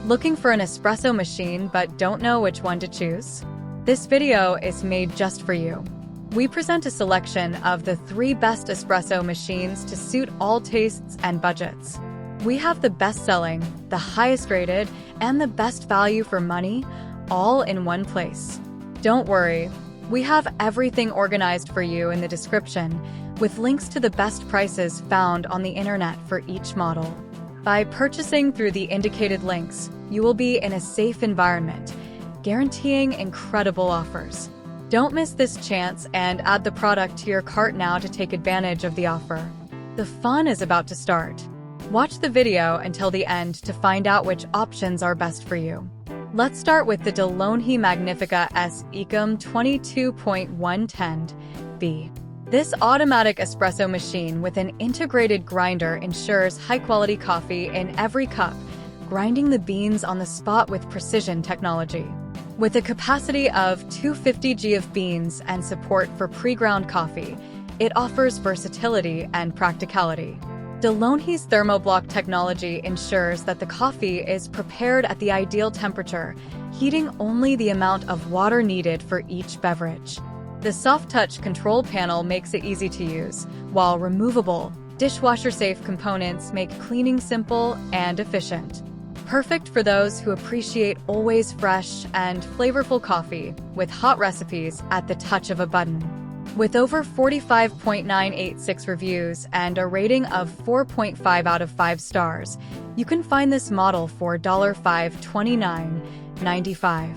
Looking for an espresso machine but don't know which one to choose? This video is made just for you. We present a selection of the 3 best espresso machines to suit all tastes and budgets. We have the best-selling, the highest rated, and the best value for money, all in one place. Don't worry, we have everything organized for you in the description, with links to the best prices found on the internet for each model. By purchasing through the indicated links, you will be in a safe environment, guaranteeing incredible offers. Don't miss this chance and add the product to your cart now to take advantage of the offer. The fun is about to start. Watch the video until the end to find out which options are best for you. Let's start with the DeLonghi Magnifica S Ecom 22.110B. This automatic espresso machine with an integrated grinder ensures high-quality coffee in every cup, grinding the beans on the spot with precision technology. With a capacity of 250 g of beans and support for pre-ground coffee, it offers versatility and practicality. DeLonghi's thermoblock technology ensures that the coffee is prepared at the ideal temperature, heating only the amount of water needed for each beverage. The soft-touch control panel makes it easy to use, while removable, dishwasher-safe components make cleaning simple and efficient. Perfect for those who appreciate always fresh and flavorful coffee, with hot recipes at the touch of a button. With over 45.986 reviews and a rating of 4.5 out of 5 stars, you can find this model for $529.95.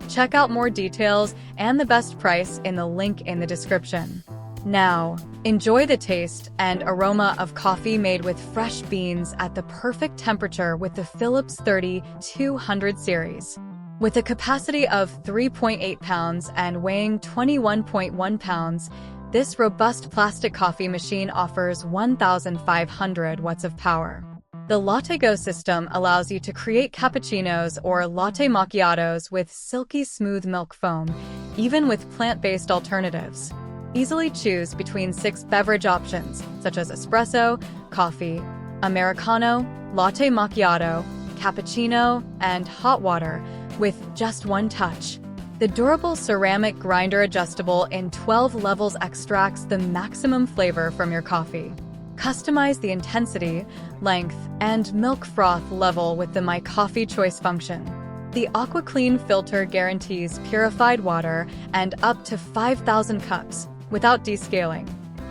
Check out more details and the best price in the link in the description. Now, enjoy the taste and aroma of coffee made with fresh beans at the perfect temperature with the Philips 30-200 series. With a capacity of 3.8 pounds and weighing 21.1 pounds, this robust plastic coffee machine offers 1,500 watts of power. The Latte Go system allows you to create cappuccinos or latte macchiatos with silky smooth milk foam, even with plant-based alternatives. Easily choose between 6 beverage options, such as espresso, coffee, americano, latte macchiato, cappuccino, and hot water, with just one touch. The durable ceramic grinder adjustable in 12 levels extracts the maximum flavor from your coffee. Customize the intensity, length, and milk froth level with the My Coffee Choice function. The AquaClean filter guarantees purified water and up to 5,000 cups, without descaling.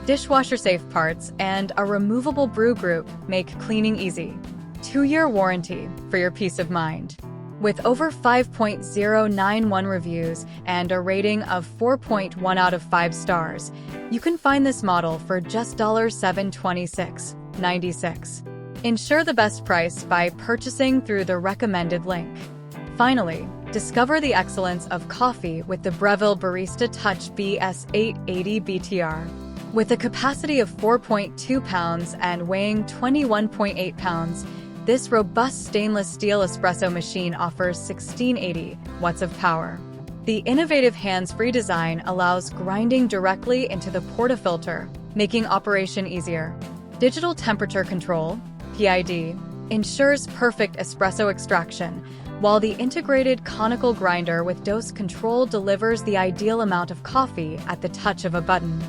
Dishwasher-safe parts and a removable brew group make cleaning easy. 2-year warranty for your peace of mind. With over 5.091 reviews and a rating of 4.1 out of 5 stars, you can find this model for just $726.96. Ensure the best price by purchasing through the recommended link. Finally, discover the excellence of coffee with the Breville Barista Touch BS880 BTR. With a capacity of 4.2 pounds and weighing 21.8 pounds, this robust stainless steel espresso machine offers 1680 watts of power. The innovative hands-free design allows grinding directly into the portafilter, making operation easier. Digital temperature control, PID, ensures perfect espresso extraction, while the integrated conical grinder with dose control delivers the ideal amount of coffee at the touch of a button.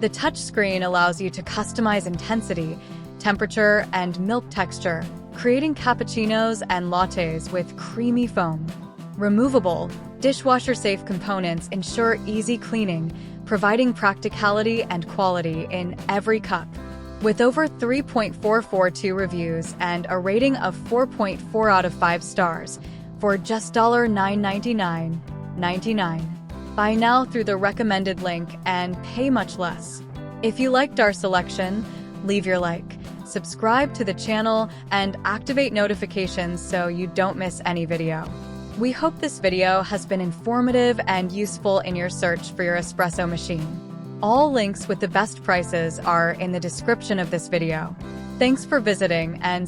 The touchscreen allows you to customize intensity, temperature, and milk texture, creating cappuccinos and lattes with creamy foam. Removable, dishwasher-safe components ensure easy cleaning, providing practicality and quality in every cup. With over 3.442 reviews and a rating of 4.4 out of 5 stars, for just $999.99. Buy now through the recommended link and pay much less. If you liked our selection, leave your like, subscribe to the channel, and activate notifications so you don't miss any video. We hope this video has been informative and useful in your search for your espresso machine. All links with the best prices are in the description of this video. Thanks for visiting and